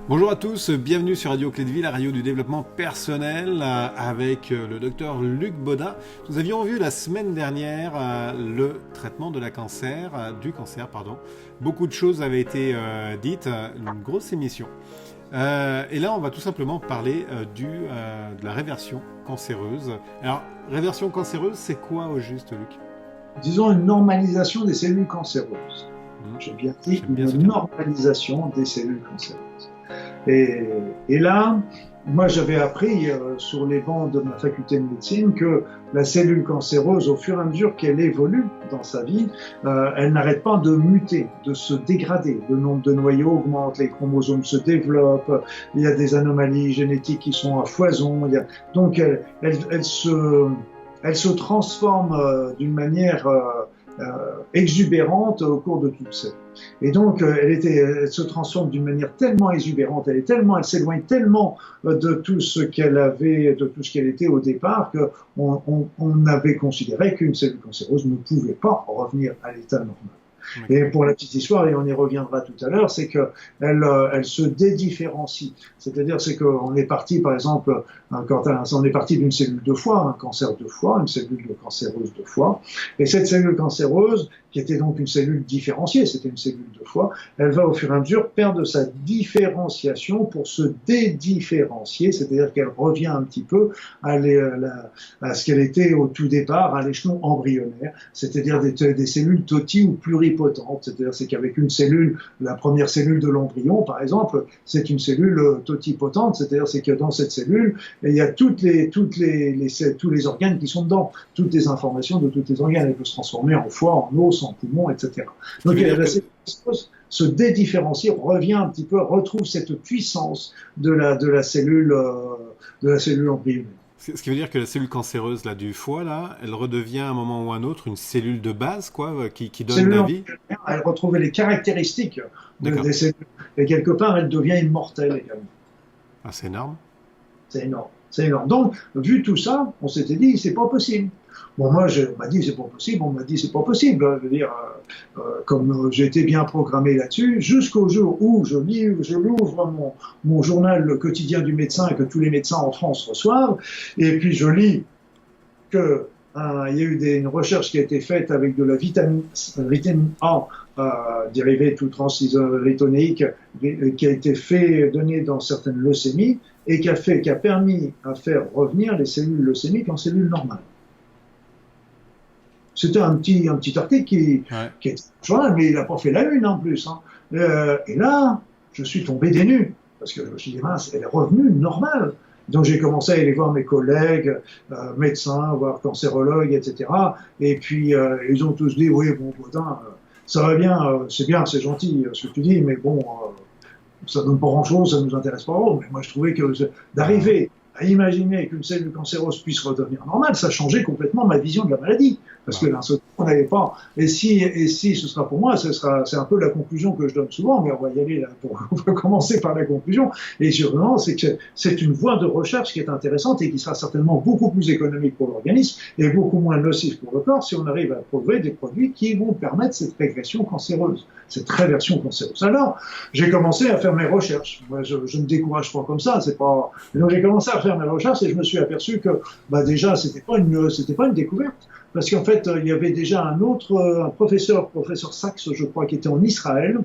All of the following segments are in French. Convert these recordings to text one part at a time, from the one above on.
Bonjour à tous, bienvenue sur Radio Clé de Vie, la radio du développement personnel avec le docteur Luc Bodin. Nous avions vu la semaine dernière le traitement de du cancer. Beaucoup de choses avaient été dites, une grosse émission. Et là, on va tout simplement parler de la réversion cancéreuse. Alors, réversion cancéreuse, c'est quoi au juste, Luc? Disons une normalisation des cellules cancéreuses. J'ai bien dit une normalisation des cellules cancéreuses. Et là, moi j'avais appris sur les bancs de ma faculté de médecine que la cellule cancéreuse, au fur et à mesure qu'elle évolue dans sa vie, elle n'arrête pas de muter, de se dégrader. Le nombre de noyaux augmente, les chromosomes se développent, il y a des anomalies génétiques qui sont à foison. Donc elle se transforme d'une manière exubérante au cours de toute sa vie. Et donc, elle se transforme d'une manière tellement exubérante, elle s'éloigne tellement de tout ce qu'elle avait, de tout ce qu'elle était au départ, qu'on avait considéré qu'une cellule cancéreuse ne pouvait pas revenir à l'état normal. Et pour la petite histoire, et on y reviendra tout à l'heure, c'est qu'elle elle se dédifférencie. C'est-à-dire, c'est qu'on est parti, par exemple, on est parti d'une cellule de foie, un cancer de foie, une cellule cancéreuse de foie. Et cette cellule cancéreuse, qui était donc une cellule différenciée, c'était une cellule de foie, elle va au fur et à mesure perdre sa différenciation pour se dédifférencier, c'est-à-dire qu'elle revient un petit peu à ce qu'elle était au tout départ, à l'échelon embryonnaire, c'est-à-dire des cellules toti ou pluripotentes, c'est-à-dire c'est qu'avec une cellule, la première cellule de l'embryon, par exemple, c'est une cellule totipotente, c'est-à-dire c'est que dans cette cellule, il y a tous les organes qui sont dedans, toutes les informations de tous les organes, elle peut se transformer en foie, en os, en poumon, etc. Donc la cellule se dédifférencie, revient un petit peu, retrouve cette puissance de la cellule embryonnaire. Ce qui veut dire que la cellule cancéreuse du foie, elle redevient à un moment ou à un autre une cellule de base, qui donne la vie. Elle retrouve les caractéristiques des cellules. Et quelque part, elle devient immortelle également. Ah, c'est énorme. C'est énorme. C'est énorme. Donc, vu tout ça, on s'était dit, c'est pas possible. Bon, moi, on m'a dit, c'est pas possible. On m'a dit, c'est pas possible. Je veux dire, comme j'ai été bien programmé là-dessus, jusqu'au jour où je l'ouvre mon journal le quotidien du médecin que tous les médecins en France reçoivent, et puis je lis que il y a eu une recherche qui a été faite avec de la vitamine A, dérivée tout transisorétonéique, qui a été donnée dans certaines leucémies, et qui a permis à faire revenir les cellules leucémiques en cellules normales. C'était un petit article qui était journal, mais il n'a pas fait la une en plus. Et là, je suis tombé des nues, parce que je me suis dit, mince, elle est revenue normale. Donc j'ai commencé à aller voir mes collègues, médecins, voir cancérologues, etc. Et puis ils ont tous dit, oui, bon, Bodin, ça va bien, c'est bien, c'est gentil ce que tu dis, mais bon, ça donne pas grand-chose, ça nous intéresse pas trop. Mais moi je trouvais que d'arriver à imaginer qu'une cellule cancéreuse puisse redevenir normale, ça changeait complètement ma vision de la maladie. Parce que on n'avait pas. Et si ce sera pour moi, c'est un peu la conclusion que je donne souvent, mais on va y aller là. On va commencer par la conclusion. Et sûrement, c'est que c'est une voie de recherche qui est intéressante et qui sera certainement beaucoup plus économique pour l'organisme et beaucoup moins nocif pour le corps si on arrive à trouver des produits qui vont permettre cette régression cancéreuse, cette réversion cancéreuse. Alors, j'ai commencé à faire mes recherches. Moi, je ne décourage pas comme ça. C'est pas. Et donc, j'ai commencé à faire mes recherches et je me suis aperçu que, déjà, c'était pas une découverte. Parce qu'en fait, il y avait déjà un professeur Sachs, je crois, qui était en Israël,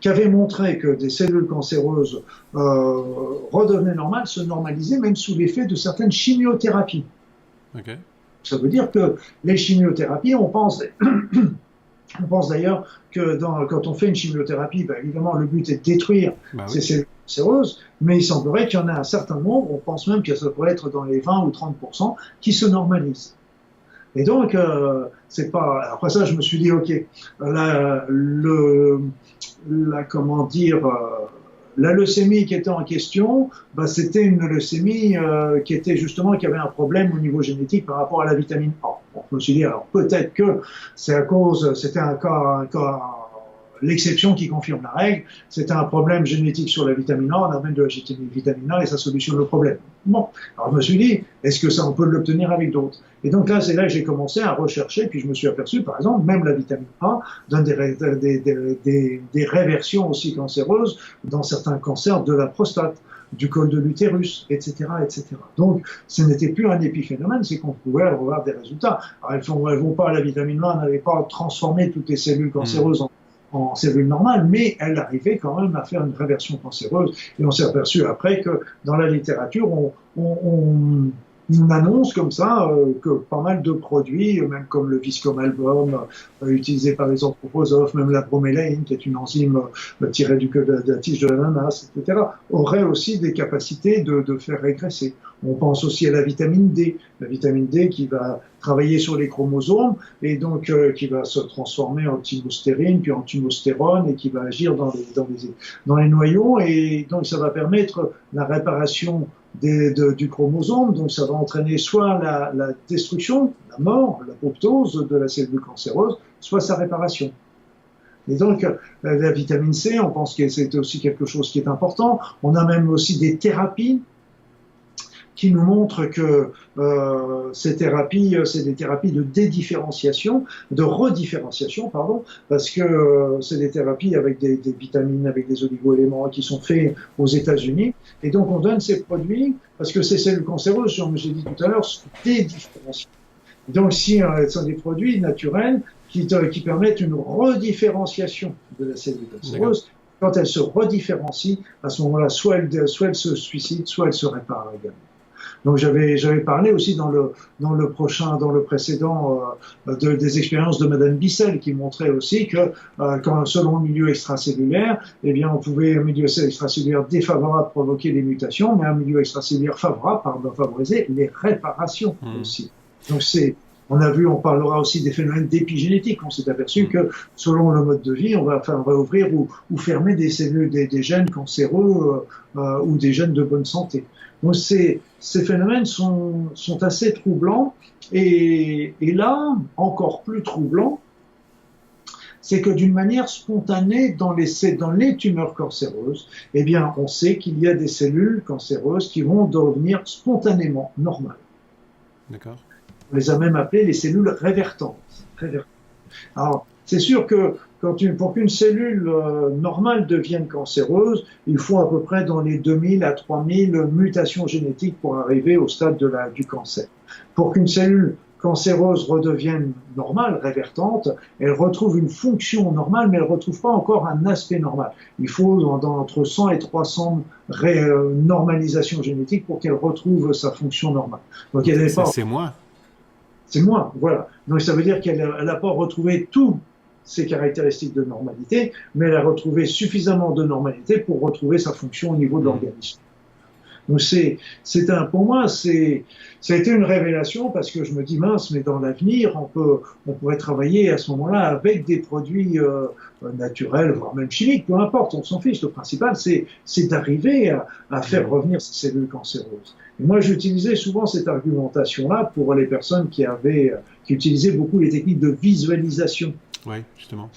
qui avait montré que des cellules cancéreuses redevenaient normales, se normalisaient, même sous l'effet de certaines chimiothérapies. Okay. Ça veut dire que les chimiothérapies, on pense d'ailleurs que quand on fait une chimiothérapie, évidemment, le but est de détruire ces cellules cancéreuses, mais il semblerait qu'il y en a un certain nombre, on pense même que ça pourrait être dans les 20 ou 30%, qui se normalisent. Et donc, c'est pas. Après ça, je me suis dit, ok, la leucémie qui était en question, c'était une leucémie qui avait un problème au niveau génétique par rapport à la vitamine A. Bon, je me suis dit, alors peut-être que c'était un cas l'exception qui confirme la règle. C'était un problème génétique sur la vitamine A, on amène de la vitamine A et ça solutionne le problème. Bon, alors je me suis dit, est-ce que ça on peut l'obtenir avec d'autres? Et donc là, c'est là que j'ai commencé à rechercher, puis je me suis aperçu, par exemple, même la vitamine A donne des réversions aussi cancéreuses dans certains cancers de la prostate, du col de l'utérus, etc., etc. Donc, ce n'était plus un épiphénomène, c'est qu'on pouvait avoir des résultats. Alors, elles vont pas, la vitamine A n'avait pas transformé toutes les cellules cancéreuses en cellules normales, mais elle arrivait quand même à faire une réversion cancéreuse. Et on s'est aperçu après que dans la littérature, on annonce comme ça que pas mal de produits, même comme le Viscomalbum, utilisé par les anthroposophes, même la bromélaïne, qui est une enzyme tirée de la tige de l'ananas, etc., auraient aussi des capacités de faire régresser. On pense aussi à la vitamine D qui va travailler sur les chromosomes et donc qui va se transformer en thymostérine puis en thymostérone et qui va agir dans les noyaux et donc ça va permettre la réparation du chromosome, donc ça va entraîner soit la destruction, la mort, l'apoptose de la cellule cancéreuse, soit sa réparation. Et donc, la vitamine C, on pense que c'est aussi quelque chose qui est important. On a même aussi des thérapies qui nous montrent que ces thérapies, c'est des thérapies de dédifférenciation, de redifférenciation, pardon, parce que c'est des thérapies avec des vitamines, avec des oligo-éléments qui sont faits aux États-Unis. Et donc, on donne ces produits parce que ces cellules cancéreuses, comme j'ai dit tout à l'heure, sont dédifférenciées. Donc, si ce sont des produits naturels qui permettent une redifférenciation de la cellule cancéreuse, quand elle se redifférencie, à ce moment-là, soit elle se suicide, soit elle se répare également. Donc j'avais parlé aussi dans le précédent des expériences de Madame Bissell qui montrait aussi que selon le milieu extracellulaire, eh bien un milieu extracellulaire défavorable provoquer des mutations, mais un milieu extracellulaire favorable va favoriser les réparations aussi. Donc on parlera aussi des phénomènes d'épigénétique. On s'est aperçu que selon le mode de vie, on va ouvrir ou fermer des cellules, des gènes cancéreux ou des gènes de bonne santé. Donc ces phénomènes sont assez troublants et là, encore plus troublant, c'est que d'une manière spontanée dans les tumeurs cancéreuses, eh bien, on sait qu'il y a des cellules cancéreuses qui vont devenir spontanément normales. D'accord. On les a même appelées les cellules révertantes. Alors, c'est sûr que pour qu'une cellule normale devienne cancéreuse, il faut à peu près dans les 2000 à 3000 mutations génétiques pour arriver au stade du cancer. Pour qu'une cellule cancéreuse redevienne normale, révertante, elle retrouve une fonction normale, mais elle ne retrouve pas encore un aspect normal. Il faut entre 100 et 300 normalisations génétiques pour qu'elle retrouve sa fonction normale. Donc, c'est moins. C'est moins, voilà. Donc ça veut dire qu'elle n'a pas retrouvé toutes ses caractéristiques de normalité, mais elle a retrouvé suffisamment de normalité pour retrouver sa fonction au niveau de l'organisme. Donc pour moi, ça a été une révélation parce que je me dis mince, mais dans l'avenir, on pourrait travailler à ce moment-là avec des produits naturels, voire même chimiques, peu importe, on s'en fiche. Le principal, c'est d'arriver à faire revenir ces cellules cancéreuses. Et moi, j'utilisais souvent cette argumentation-là pour les personnes qui utilisaient beaucoup les techniques de visualisation. Oui, justement.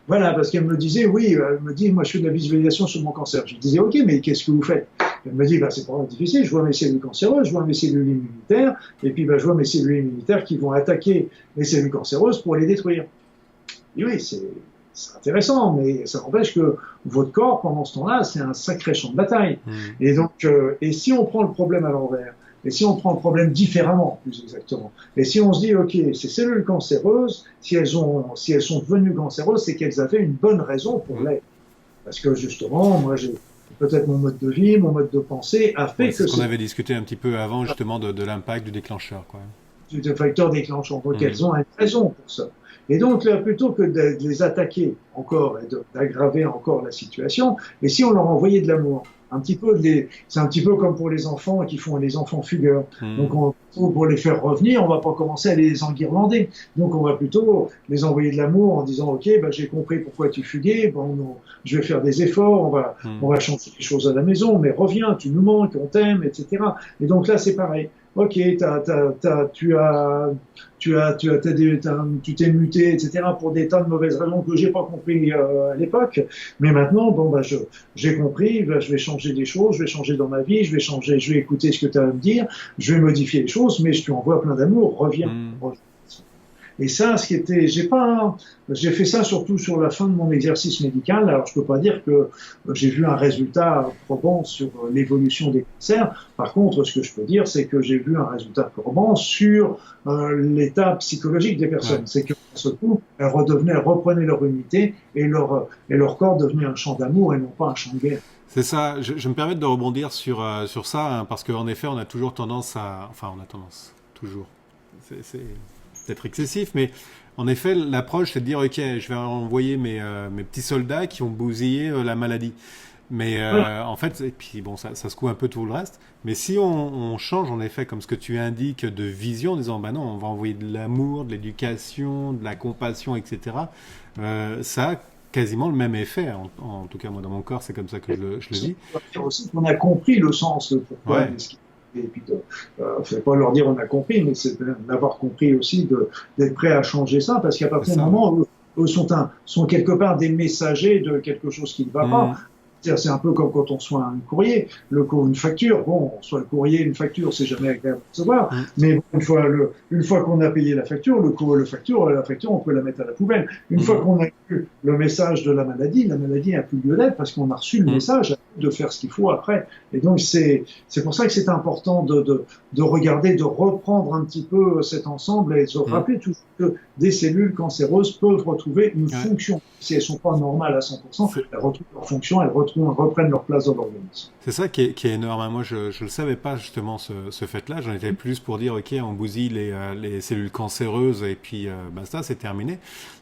Voilà, parce qu'elle me disait, moi je fais de la visualisation sur mon cancer. Je disais, ok, mais qu'est-ce que vous faites? Elle me dit, c'est pas difficile, je vois mes cellules cancéreuses, je vois mes cellules immunitaires, et puis je vois mes cellules immunitaires qui vont attaquer les cellules cancéreuses pour les détruire. Et oui, c'est intéressant, mais ça n'empêche que votre corps, pendant ce temps-là, c'est un sacré champ de bataille. Et donc, et si on prend le problème à l'envers, et si on prend le problème différemment, plus exactement, et si on se dit, ok, ces cellules cancéreuses, si elles sont devenues cancéreuses, c'est qu'elles avaient une bonne raison pour l'être. Parce que justement, moi, peut-être mon mode de vie, mon mode de pensée a fait que... C'est ce qu'on avait discuté un petit peu avant, justement, de l'impact du déclencheur, quoi. Du facteur déclenchant. Donc, elles ont une raison pour ça. Et donc, là, plutôt que de les attaquer encore et d'aggraver encore la situation, et si on leur envoyait de l'amour, c'est un petit peu comme pour les enfants qui font les enfants fugueurs. Donc, pour les faire revenir, on va pas commencer à les enguirlander. Donc, on va plutôt les envoyer de l'amour en disant, ok, j'ai compris pourquoi tu fuguais, je vais faire des efforts, on va changer les choses à la maison, mais reviens, tu nous manques, on t'aime, etc. Et donc là, c'est pareil. ok, tu t'es muté, etc. pour des tas de mauvaises raisons que j'ai pas compris à l'époque. Mais maintenant, bon, bah, j'ai compris, bah, je vais changer des choses, je vais changer dans ma vie, je vais écouter ce que tu as à me dire, je vais modifier les choses, mais je te envoie plein d'amour, reviens. Et ça, j'ai fait ça surtout sur la fin de mon exercice médical. Alors, je peux pas dire que j'ai vu un résultat probant sur l'évolution des cancers. Par contre, ce que je peux dire, c'est que j'ai vu un résultat probant sur l'état psychologique des personnes. Ouais. C'est que, d'un seul coup, elles reprenaient leur unité et leur corps devenait un champ d'amour et non pas un champ de guerre. C'est ça. Je me permets de rebondir sur ça, hein, parce qu'en effet, on a toujours tendance toujours. C'est peut-être excessif, mais en effet, l'approche, c'est de dire, ok, je vais envoyer mes petits soldats qui ont bousillé la maladie. Mais en fait, et puis bon, ça secoue un peu tout le reste. Mais si on change, en effet, comme ce que tu indiques, de vision, en disant, bah non, on va envoyer de l'amour, de l'éducation, de la compassion, etc., ça a quasiment le même effet. En tout cas, moi, dans mon corps, c'est comme ça que je le vis. On a compris le sens, le pourquoi. Ouais. Et puis, faut pas leur dire on a compris, mais c'est d'avoir compris aussi d'être prêt à changer ça, parce qu'à partir du moment où eux sont quelque part des messagers de quelque chose qui ne va pas. C'est un peu comme quand on reçoit un courrier, une facture. Bon, on reçoit le courrier, une facture, c'est jamais agréable de recevoir. Mais bon, une fois qu'on a payé la facture, la facture, on peut la mettre à la poubelle. Une fois qu'on a eu le message de la maladie n'a plus lieu d'être parce qu'on a reçu le message de faire ce qu'il faut après. Et donc, c'est pour ça que c'est important de regarder, de reprendre un petit peu cet ensemble et de se rappeler toujours que des cellules cancéreuses peuvent retrouver une fonction. Si elles ne sont pas normales à 100%, elles retrouvent leur fonction, elles reprennent leur place dans l'organisme. C'est ça qui est énorme. Moi, je ne le savais pas justement ce fait-là. J'en étais plus pour dire, ok, on bousille les cellules cancéreuses et puis basta, c'est terminé.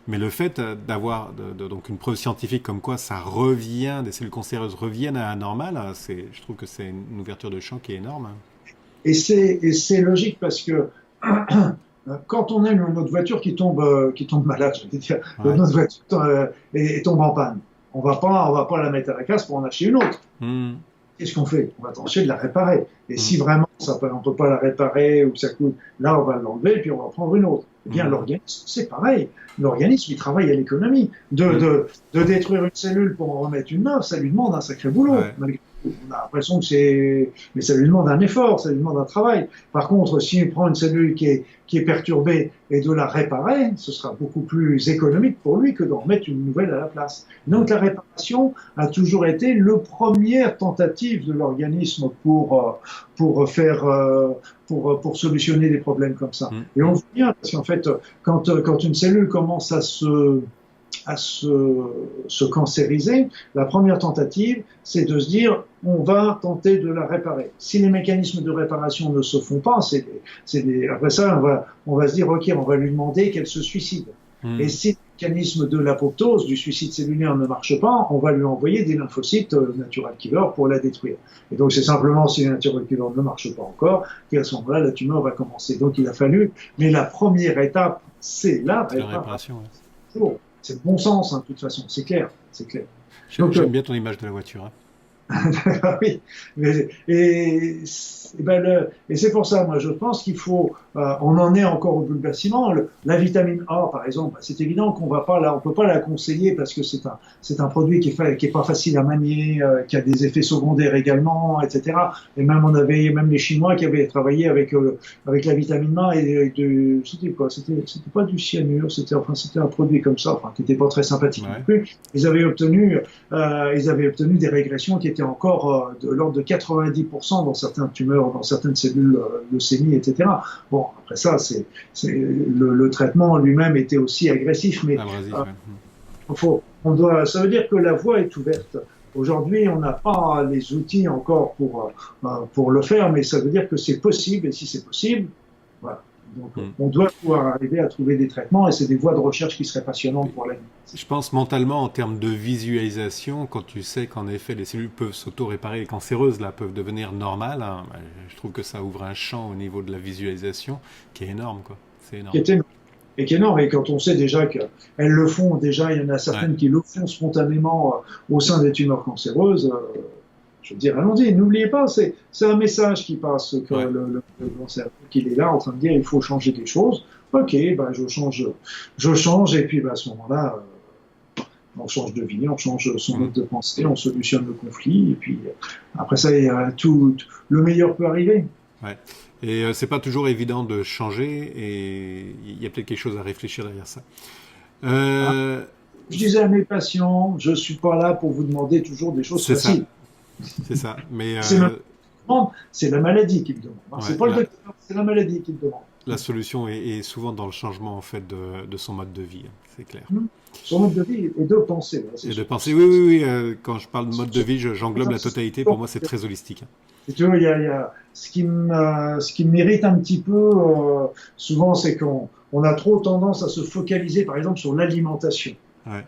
Mais le fait d'avoir donc une preuve scientifique comme quoi ça revient, des cellules cancéreuses reviennent à la normale, je trouve que c'est une ouverture de champ qui est énorme. Et c'est logique parce que quand on a notre voiture qui tombe malade, je veux dire, notre voiture et tombe en panne, on va pas la mettre à la casse pour en acheter une autre. Qu'est-ce qu'on fait? On va tenter de la réparer. Et si vraiment on peut pas la réparer ou que ça coûte, là on va l'enlever et puis on va prendre une autre. Eh bien, l'organisme, c'est pareil. L'organisme, il travaille à l'économie. De détruire une cellule pour en remettre une neuve, ça lui demande un sacré boulot. Ouais. On a l'impression que mais ça lui demande un effort, ça lui demande un travail. Par contre, si on prend une cellule qui est perturbée et de la réparer, ce sera beaucoup plus économique pour lui que d'en remettre une nouvelle à la place. Donc, la réparation a toujours été le première tentative de l'organisme pour solutionner des problèmes comme ça. Et on voit bien, parce qu'en fait, quand une cellule commence à se cancériser, la première tentative, c'est de se dire, on va tenter de la réparer. Si les mécanismes de réparation ne se font pas, après ça, on va se dire, ok, on va lui demander qu'elle se suicide. Et si le mécanisme de l'apoptose, du suicide cellulaire ne marche pas, on va lui envoyer des lymphocytes natural killer pour la détruire. Et donc c'est simplement si les natural killer ne marchent pas encore, qu'à ce moment-là, la tumeur va commencer. Donc il a fallu, mais la première étape, c'est la réparation. Ouais. C'est le bon sens, hein, de toute façon, c'est clair. J'aime bien ton image de la voiture. Hein. Oui, et c'est pour ça, moi, je pense qu'il faut, on en est encore au balbutiement. La vitamine A, par exemple, c'est évident qu'on peut pas la conseiller parce que c'est un produit qui est pas facile à manier, qui a des effets secondaires également, etc. Et même même les Chinois qui avaient travaillé avec la vitamine A c'était pas du cyanure, c'était un produit comme ça, qui était pas très sympathique non plus. Ils avaient obtenu des régressions qui étaient encore de l'ordre de 90% dans certaines tumeurs, dans certaines cellules leucémie, etc. Bon, après ça, le traitement lui-même était aussi agressif, mais ça veut dire que la voie est ouverte. Aujourd'hui, on n'a pas les outils encore pour le faire, mais ça veut dire que c'est possible, et si c'est possible, voilà. Donc, on doit pouvoir arriver à trouver des traitements et c'est des voies de recherche qui seraient passionnantes pour l'avenir. Je pense mentalement en termes de visualisation, quand tu sais qu'en effet les cellules peuvent s'auto-réparer, les cancéreuses là peuvent devenir normales, hein, je trouve que ça ouvre un champ au niveau de la visualisation qui est énorme, quoi. C'est énorme. Qui est énorme, et quand on sait déjà qu'elles le font, déjà il y en a certaines qui le font spontanément au sein des tumeurs cancéreuses. Je veux dire, allons-y, n'oubliez pas, c'est un message qui passe, que le cancer, qu'il est là en train de dire, il faut changer des choses. Ok, bah, je change, et puis bah, à ce moment-là, on change de vie, on change son mode de pensée, on solutionne le conflit, et puis après ça, le meilleur peut arriver. Ouais. Et c'est pas toujours évident de changer, et il y a peut-être quelque chose à réfléchir derrière ça. Je disais à mes patients, je suis pas là pour vous demander toujours des choses faciles. C'est ça. Mais c'est la maladie qui le demande. Hein. C'est pas le docteur, c'est la maladie qui le demande. La solution est souvent dans le changement en fait de son mode de vie, c'est clair. Son mode de vie et de penser. Et de penser, oui. Quand je parle de mode de vie, j'englobe la totalité. Pour moi, c'est très holistique. Et tu vois, il y a ce qui m'irrite un petit peu souvent, c'est qu'on a trop tendance à se focaliser, par exemple, sur l'alimentation. Ouais.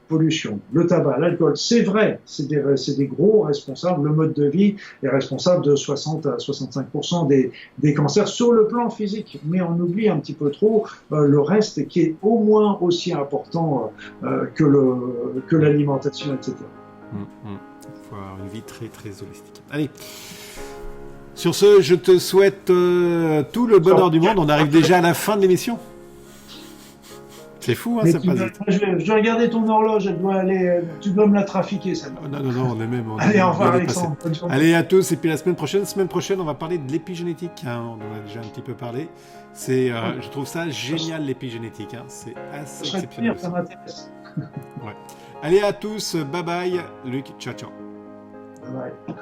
Pollution, le tabac, l'alcool, c'est vrai, c'est des gros responsables. Le mode de vie est responsable de 60 à 65% des cancers sur le plan physique. Mais on oublie un petit peu trop le reste qui est au moins aussi important que l'alimentation, etc. Il faut avoir une vie très, très holistique. Allez. Sur ce, je te souhaite tout le bonheur du monde. On arrive déjà à la fin de l'émission. C'est fou, hein, ça passe vite. Je vais regarder ton horloge, elle doit aller, tu dois me la trafiquer, ça. Non, on est même. Allez, au revoir, Alexandre. Allez, à tous, et puis la semaine prochaine, on va parler de l'épigénétique. Hein, on en a déjà un petit peu parlé. Je trouve ça génial, l'épigénétique. Hein, c'est assez exceptionnel. Ça m'intéresse. Ouais. Allez, à tous, bye bye, Luc, ciao. Bye bye.